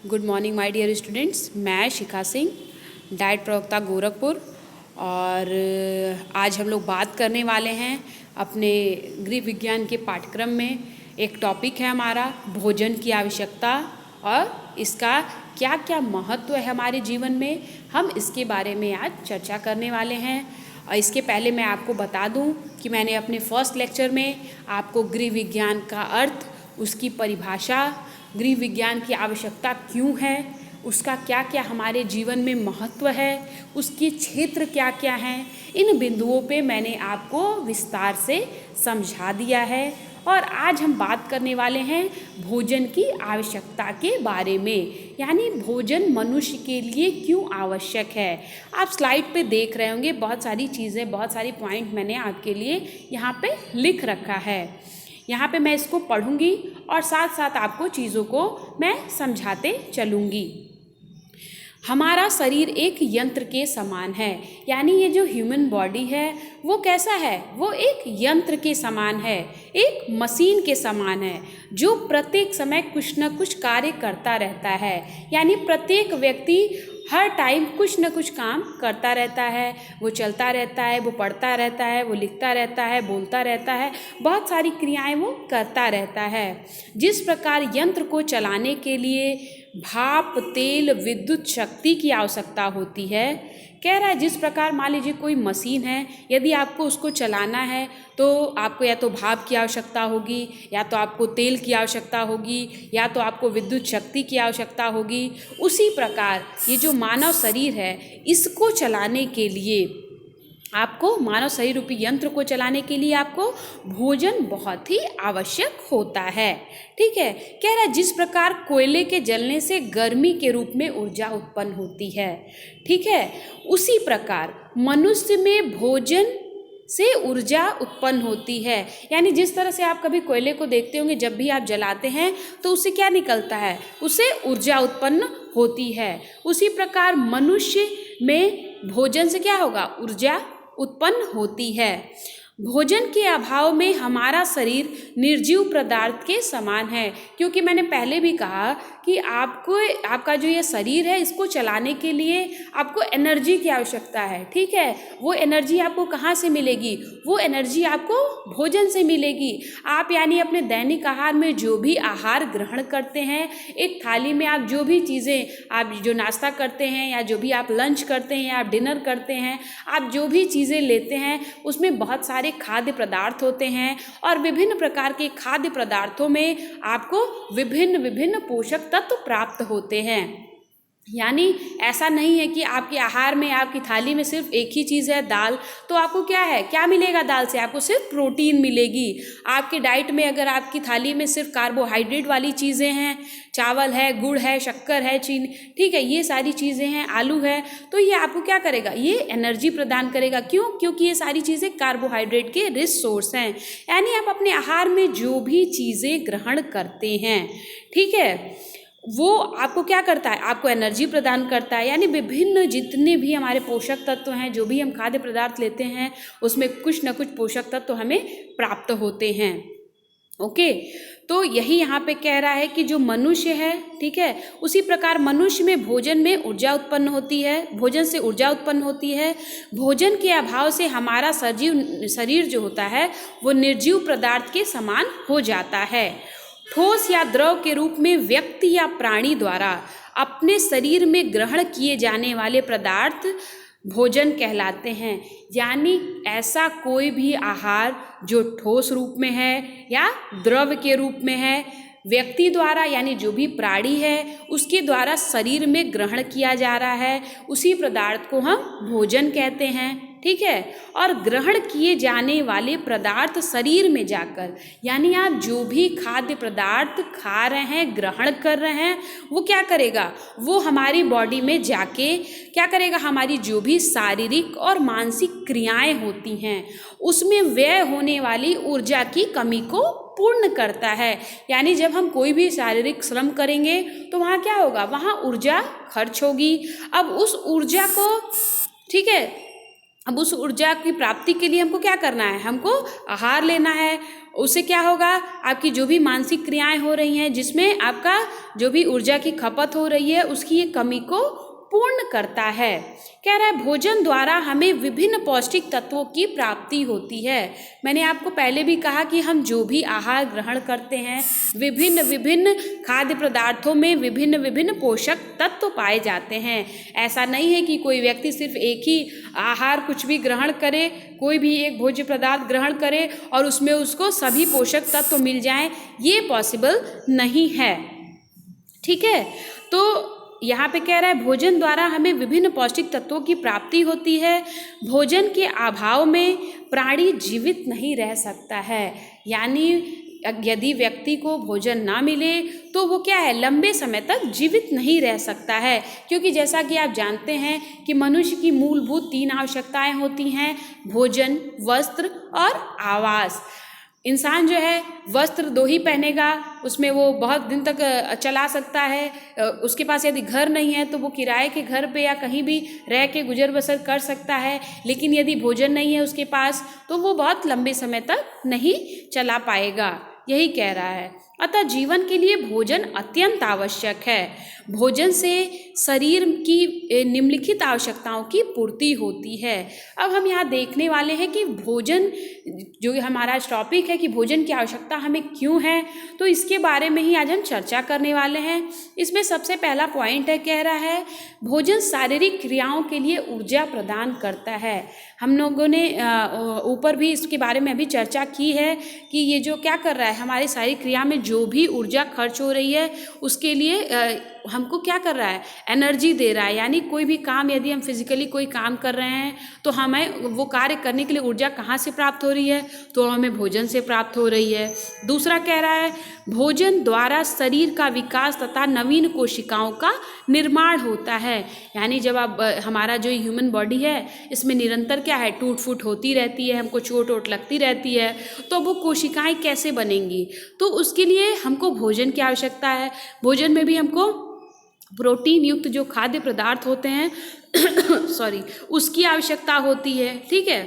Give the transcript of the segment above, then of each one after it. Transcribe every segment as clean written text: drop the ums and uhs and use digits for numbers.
Good morning my dear students. मैं Shikha Singh, diet प्रवक्ता गोरखपुर। और आज हम लोग बात करने वाले हैं अपने गृह विज्ञान के पाठ्यक्रम में। एक टॉपिक है हमारा भोजन की आवश्यकता और इसका क्या क्या महत्व है हमारे जीवन में। हम इसके बारे में आज चर्चा करने वाले हैं। और इसके पहले मैं आपको बता दूं कि मैंने अपने फर्स्ट लेक्चर में आपको गृह विज्ञान का अर्थ, उसकी परिभाषा, गृह विज्ञान की आवश्यकता क्यों है, उसका क्या क्या हमारे जीवन में महत्व है, उसके क्षेत्र क्या क्या हैं, इन बिंदुओं पे मैंने आपको विस्तार से समझा दिया है। और आज हम बात करने वाले हैं भोजन की आवश्यकता के बारे में, यानी भोजन मनुष्य के लिए क्यों आवश्यक है। आप स्लाइड पे देख रहे होंगे बहुत सारी चीज़ें, बहुत सारी पॉइंट मैंने आपके लिए यहाँ पे लिख रखा है। यहाँ पे मैं इसको पढ़ूंगी और साथ साथ आपको चीज़ों को मैं समझाते चलूँगी। हमारा शरीर एक यंत्र के समान है, यानी ये जो ह्यूमन बॉडी है वो कैसा है, वो एक यंत्र के समान है, एक मशीन के समान है जो प्रत्येक समय कुछ न कुछ कार्य करता रहता है। यानी प्रत्येक व्यक्ति हर टाइम कुछ न कुछ काम करता रहता है, वो चलता रहता है, वो पढ़ता रहता है, वो लिखता रहता है, बोलता रहता है, बहुत सारी क्रियाएं वो करता रहता है। जिस प्रकार यंत्र को चलाने के लिए भाप, तेल, विद्युत शक्ति की आवश्यकता होती है, कह रहा है जिस प्रकार मान लीजिए कोई मशीन है, यदि आपको उसको चलाना है तो आपको या तो भाप की आवश्यकता होगी, या तो आपको तेल की आवश्यकता होगी, या तो आपको विद्युत शक्ति की आवश्यकता होगी। उसी प्रकार ये जो मानव शरीर है, इसको चलाने के लिए आपको, मानव शरीर रूपी यंत्र को चलाने के लिए आपको भोजन बहुत ही आवश्यक होता है। ठीक है, कह रहा है जिस प्रकार कोयले के जलने से गर्मी के रूप में ऊर्जा उत्पन्न होती है, ठीक है, उसी प्रकार मनुष्य में भोजन से ऊर्जा उत्पन्न होती है। यानी जिस तरह से आप कभी कोयले को देखते होंगे, जब भी आप जलाते हैं तो उससे क्या निकलता है, उससे ऊर्जा उत्पन्न होती है। उसी प्रकार मनुष्य में भोजन से क्या होगा, ऊर्जा उत्पन्न होती है। भोजन के अभाव में हमारा शरीर निर्जीव पदार्थ के समान है, क्योंकि मैंने पहले भी कहा कि आपको, आपका जो ये शरीर है, इसको चलाने के लिए आपको एनर्जी की आवश्यकता है। ठीक है, वो एनर्जी आपको कहाँ से मिलेगी, वो एनर्जी आपको भोजन से मिलेगी। आप यानी अपने दैनिक आहार में जो भी आहार ग्रहण करते हैं, एक थाली में आप जो भी चीज़ें, आप जो नाश्ता करते हैं या जो भी आप लंच करते हैं या आप डिनर करते हैं, आप जो भी चीज़ें लेते हैं उसमें बहुत सारे खाद्य पदार्थ होते हैं। और विभिन्न प्रकार के खाद्य पदार्थों में आपको विभिन्न विभिन्न पोषक तत्व प्राप्त होते हैं। यानी ऐसा नहीं है कि आपके आहार में, आपकी थाली में सिर्फ एक ही चीज़ है, दाल, तो आपको क्या है, क्या मिलेगा दाल से, आपको सिर्फ प्रोटीन मिलेगी। आपके डाइट में अगर आपकी थाली में सिर्फ कार्बोहाइड्रेट वाली चीज़ें हैं, चावल है, गुड़ है, शक्कर है, चीनी, ठीक है, ये सारी चीज़ें हैं, आलू है, तो ये आपको क्या करेगा, ये एनर्जी प्रदान करेगा। क्यों, क्योंकि ये सारी चीज़ें कार्बोहाइड्रेट के रिच सोर्स हैं। यानी आप अपने आहार में जो भी चीज़ें ग्रहण करते हैं, ठीक है, वो आपको क्या करता है, आपको एनर्जी प्रदान करता है। यानी विभिन्न जितने भी हमारे पोषक तत्व हैं, जो भी हम खाद्य पदार्थ लेते हैं, उसमें कुछ न कुछ पोषक तत्व हमें प्राप्त होते हैं। ओके, तो यही यहाँ पे कह रहा है कि जो मनुष्य है, ठीक है, उसी प्रकार मनुष्य में भोजन में ऊर्जा उत्पन्न होती है, भोजन से ऊर्जा उत्पन्न होती है। भोजन के अभाव से हमारा शरीर जो होता है वो निर्जीव पदार्थ के समान हो जाता है। ठोस या द्रव के रूप में व्यक्ति या प्राणी द्वारा अपने शरीर में ग्रहण किए जाने वाले पदार्थ भोजन कहलाते हैं। यानी ऐसा कोई भी आहार जो ठोस रूप में है या द्रव के रूप में है, व्यक्ति द्वारा यानी जो भी प्राणी है उसके द्वारा शरीर में ग्रहण किया जा रहा है, उसी पदार्थ को हम भोजन कहते हैं। ठीक है, और ग्रहण किए जाने वाले पदार्थ शरीर में जाकर, यानी आप जो भी खाद्य पदार्थ खा रहे हैं, ग्रहण कर रहे हैं, वो क्या करेगा, वो हमारी बॉडी में जाके क्या करेगा, हमारी जो भी शारीरिक और मानसिक क्रियाएं होती हैं उसमें व्यय होने वाली ऊर्जा की कमी को पूर्ण करता है। यानी जब हम कोई भी शारीरिक श्रम करेंगे तो वहाँ क्या होगा, वहाँ ऊर्जा खर्च होगी। अब उस ऊर्जा को, ठीक है, अब उस ऊर्जा की प्राप्ति के लिए हमको क्या करना है, हमको आहार लेना है। उससे क्या होगा, आपकी जो भी मानसिक क्रियाएं हो रही हैं जिसमें आपका जो भी ऊर्जा की खपत हो रही है उसकी ये कमी को पूर्ण करता है। कह रहा है भोजन द्वारा हमें विभिन्न पौष्टिक तत्वों की प्राप्ति होती है। मैंने आपको पहले भी कहा कि हम जो भी आहार ग्रहण करते हैं विभिन्न विभिन्न खाद्य पदार्थों में विभिन्न विभिन्न पोषक तत्व पाए जाते हैं। ऐसा नहीं है कि कोई व्यक्ति सिर्फ एक ही आहार कुछ भी ग्रहण करे, कोई भी एक भोज्य पदार्थ ग्रहण करे और उसमें उसको सभी पोषक तत्व मिल जाएं, ये पॉसिबल नहीं है। ठीक है, तो यहाँ पे कह रहा है भोजन द्वारा हमें विभिन्न पौष्टिक तत्वों की प्राप्ति होती है। भोजन के अभाव में प्राणी जीवित नहीं रह सकता है। यानी यदि व्यक्ति को भोजन ना मिले तो वो क्या है, लंबे समय तक जीवित नहीं रह सकता है। क्योंकि जैसा कि आप जानते हैं कि मनुष्य की मूलभूत 3 आवश्यकताएं होती हैं, भोजन, वस्त्र और आवास। इंसान जो है वस्त्र 2 ही पहनेगा, उसमें वो बहुत दिन तक चला सकता है। उसके पास यदि घर नहीं है तो वो किराए के घर पे या कहीं भी रह के गुजर बसर कर सकता है। लेकिन यदि भोजन नहीं है उसके पास तो वो बहुत लंबे समय तक नहीं चला पाएगा, यही कह रहा है। अतः जीवन के लिए भोजन अत्यंत आवश्यक है। भोजन से शरीर की निम्नलिखित आवश्यकताओं की पूर्ति होती है। अब हम यहाँ देखने वाले हैं कि भोजन, जो हमारा टॉपिक है कि भोजन की आवश्यकता हमें क्यों है, तो इसके बारे में ही आज हम चर्चा करने वाले हैं। इसमें सबसे पहला पॉइंट है, कह रहा है भोजन शारीरिक क्रियाओं के लिए ऊर्जा प्रदान करता है। हम लोगों ने ऊपर भी इसके बारे में अभी चर्चा की है कि ये जो क्या कर रहा है, हमारी शारीरिक क्रिया में जो भी ऊर्जा खर्च हो रही है उसके लिए हमको क्या कर रहा है, एनर्जी दे रहा है। यानी कोई भी काम, यदि हम फिजिकली कोई काम कर रहे हैं तो हमें वो कार्य करने के लिए ऊर्जा कहाँ से प्राप्त हो रही है, तो हमें भोजन से प्राप्त हो रही है। दूसरा कह रहा है भोजन द्वारा शरीर का विकास तथा नवीन कोशिकाओं का निर्माण होता है। यानी जब आप हमारा जो ह्यूमन बॉडी है इसमें निरंतर क्या है, टूट फूट होती रहती है, हमको चोट वोट लगती रहती है, तो वो कोशिकाएं कैसे बनेंगी, तो उसके लिए हमको भोजन की आवश्यकता है। भोजन में भी हमको प्रोटीन युक्त जो खाद्य पदार्थ होते हैं उसकी आवश्यकता होती है। ठीक है।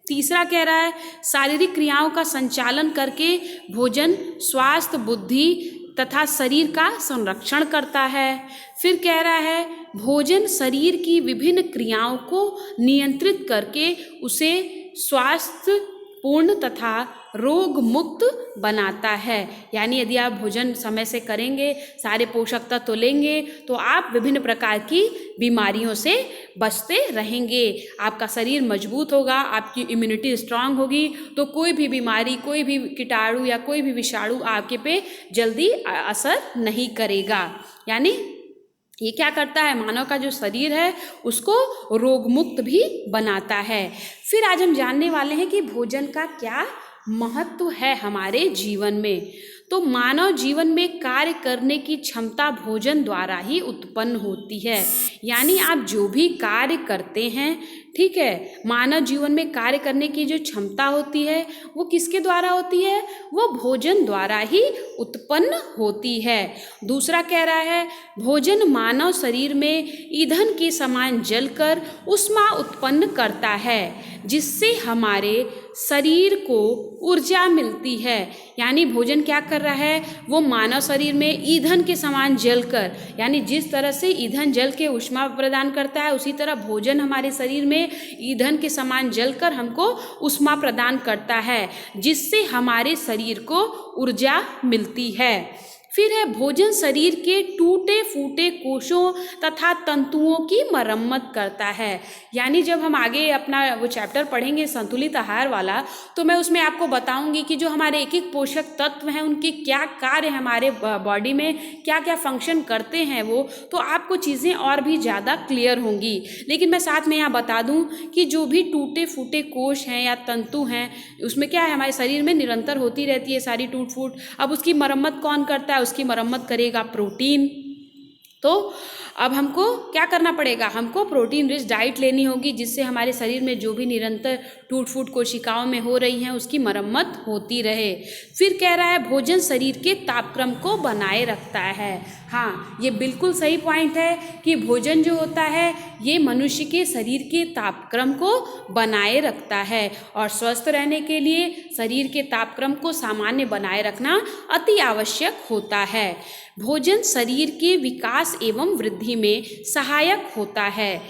तीसरा कह रहा है शारीरिक क्रियाओं का संचालन करके भोजन स्वास्थ्य, बुद्धि तथा शरीर का संरक्षण करता है। फिर कह रहा है भोजन शरीर की विभिन्न क्रियाओं को नियंत्रित करके उसे स्वास्थ्य पूर्ण तथा रोग मुक्त बनाता है। यानी यदि आप भोजन समय से करेंगे, सारे पोषक तत्व लेंगे, तो आप विभिन्न प्रकार की बीमारियों से बचते रहेंगे। आपका शरीर मजबूत होगा, आपकी इम्यूनिटी स्ट्रांग होगी, तो कोई भी बीमारी, कोई भी कीटाणु या कोई भी विषाणु आपके पे जल्दी असर नहीं करेगा। यानी ये क्या करता है, मानव का जो शरीर है उसको रोग मुक्त भी बनाता है। फिर आज हम जानने वाले हैं कि भोजन का क्या महत्व है हमारे जीवन में। तो मानव जीवन में कार्य करने की क्षमता भोजन द्वारा ही उत्पन्न होती है। यानी आप जो भी कार्य करते हैं, ठीक है, मानव जीवन में कार्य करने की जो क्षमता होती है वो किसके द्वारा होती है, वो भोजन द्वारा ही उत्पन्न होती है। दूसरा कह रहा है भोजन मानव शरीर में ईंधन के समान जलकर ऊष्मा उत्पन्न करता है, जिससे हमारे शरीर को ऊर्जा मिलती है। यानी भोजन क्या कर रहा है, वो मानव शरीर में ईंधन के समान जलकर, यानी जिस तरह से ईंधन जल के ऊष्मा प्रदान करता है उसी तरह भोजन हमारे शरीर में ईंधन के समान जलकर हमको ऊष्मा प्रदान करता है, जिससे हमारे शरीर को ऊर्जा मिलती है। फिर है भोजन शरीर के टूटे फूटे कोशों तथा तंतुओं की मरम्मत करता है। यानी जब हम आगे अपना वो चैप्टर पढ़ेंगे संतुलित आहार वाला, तो मैं उसमें आपको बताऊंगी कि जो हमारे एक एक पोषक तत्व हैं उनके क्या कार्य हमारे बॉडी में क्या क्या फंक्शन करते हैं, वो तो आपको चीज़ें और भी ज़्यादा क्लियर होंगी। लेकिन मैं साथ में यहाँ बता दूँ कि जो भी टूटे फूटे कोश हैं या तंतु हैं उसमें क्या है, हमारे शरीर में निरंतर होती रहती है सारी टूट फूट। अब उसकी मरम्मत कौन करता है, उसकी मरम्मत करेगा प्रोटीन। तो अब हमको क्या करना पड़ेगा, हमको प्रोटीन रिच डाइट लेनी होगी, जिससे हमारे शरीर में जो भी निरंतर टूट फूट कोशिकाओं में हो रही हैं उसकी मरम्मत होती रहे। फिर कह रहा है भोजन शरीर के तापक्रम को बनाए रखता है। हाँ, ये बिल्कुल सही पॉइंट है कि भोजन जो होता है ये मनुष्य के शरीर के तापक्रम को बनाए रखता है और स्वस्थ रहने के लिए शरीर के तापक्रम को सामान्य बनाए रखना अति आवश्यक होता है। भोजन शरीर के विकास एवं वृद्धि में सहायक होता है,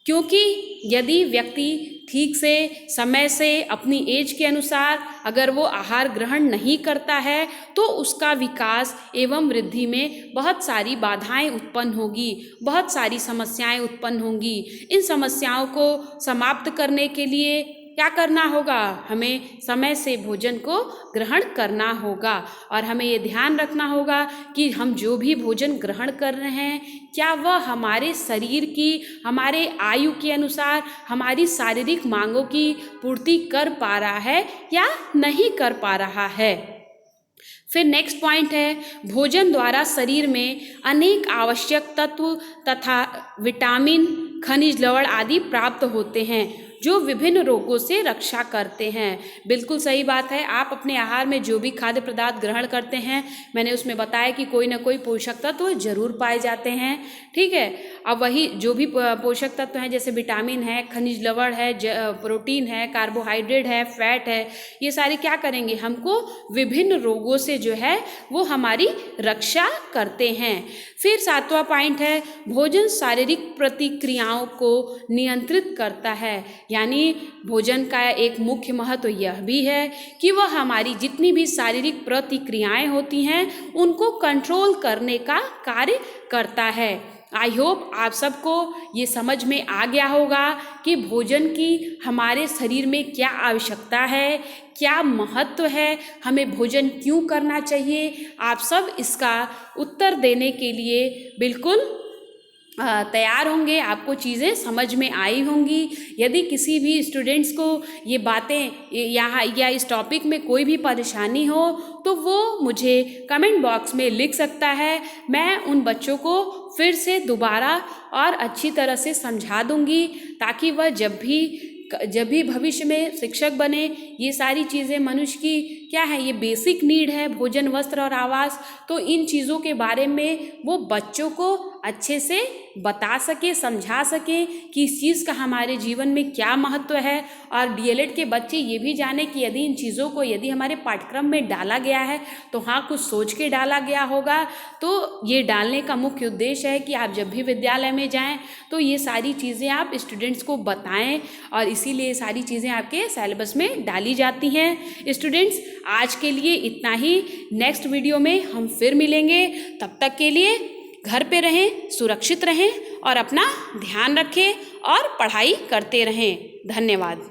क्योंकि यदि व्यक्ति ठीक से समय से अपनी एज के अनुसार अगर वो आहार ग्रहण नहीं करता है तो उसका विकास एवं वृद्धि में बहुत सारी बाधाएं उत्पन्न होगी, बहुत सारी समस्याएं उत्पन्न होंगी। इन समस्याओं को समाप्त करने के लिए क्या करना होगा? हमें समय से भोजन को ग्रहण करना होगा और हमें ये ध्यान रखना होगा कि हम जो भी भोजन ग्रहण कर रहे हैं क्या वह हमारे शरीर की, हमारे आयु के अनुसार हमारी शारीरिक मांगों की पूर्ति कर पा रहा है या नहीं कर पा रहा है। फिर नेक्स्ट पॉइंट है, भोजन द्वारा शरीर में अनेक आवश्यक तत्व तथा विटामिन, खनिज लवण आदि प्राप्त होते हैं जो विभिन्न रोगों से रक्षा करते हैं। बिल्कुल सही बात है। आप अपने आहार में जो भी खाद्य पदार्थ ग्रहण करते हैं, मैंने उसमें बताया कि कोई ना कोई पोषक तत्व जरूर पाए जाते हैं, ठीक है। अब वही जो भी पोषक तत्व हैं जैसे विटामिन है, खनिज लवण है, प्रोटीन है, कार्बोहाइड्रेट है, फैट है, ये सारे क्या करेंगे? हमको विभिन्न रोगों से जो है वो हमारी रक्षा करते हैं। फिर 7वां पॉइंट है, भोजन शारीरिक प्रतिक्रियाओं को नियंत्रित करता है। यानी भोजन का एक मुख्य महत्व यह भी है कि वह हमारी जितनी भी शारीरिक प्रतिक्रियाएं होती हैं उनको कंट्रोल करने का कार्य करता है। आई होप आप सबको ये समझ में आ गया होगा कि भोजन की हमारे शरीर में क्या आवश्यकता है, क्या महत्व है, हमें भोजन क्यों करना चाहिए। आप सब इसका उत्तर देने के लिए बिल्कुल तैयार होंगे, आपको चीज़ें समझ में आई होंगी। यदि किसी भी स्टूडेंट्स को ये बातें यहाँ या इस टॉपिक में कोई भी परेशानी हो तो वो मुझे कमेंट बॉक्स में लिख सकता है। मैं उन बच्चों को फिर से दोबारा और अच्छी तरह से समझा दूंगी ताकि वह जब भी भविष्य में शिक्षक बने, ये सारी चीज़ें मनुष्य की क्या है, ये बेसिक नीड है, भोजन, वस्त्र और आवास। तो इन चीज़ों के बारे में वो बच्चों को अच्छे से बता सके, समझा सके कि इस चीज़ का हमारे जीवन में क्या महत्व है। और डीएलएड के बच्चे ये भी जाने कि यदि इन चीज़ों को यदि हमारे पाठ्यक्रम में डाला गया है तो हाँ, कुछ सोच के डाला गया होगा। तो ये डालने का मुख्य उद्देश्य है कि आप जब भी विद्यालय में जाएं तो ये सारी चीज़ें आप स्टूडेंट्स को बताएं और इसीलिए सारी चीज़ें आपके सिलेबस में डाली जाती हैं। स्टूडेंट्स, आज के लिए इतना ही। नेक्स्ट वीडियो में हम फिर मिलेंगे। तब तक के लिए घर पे रहें, सुरक्षित रहें और अपना ध्यान रखें और पढ़ाई करते रहें। धन्यवाद।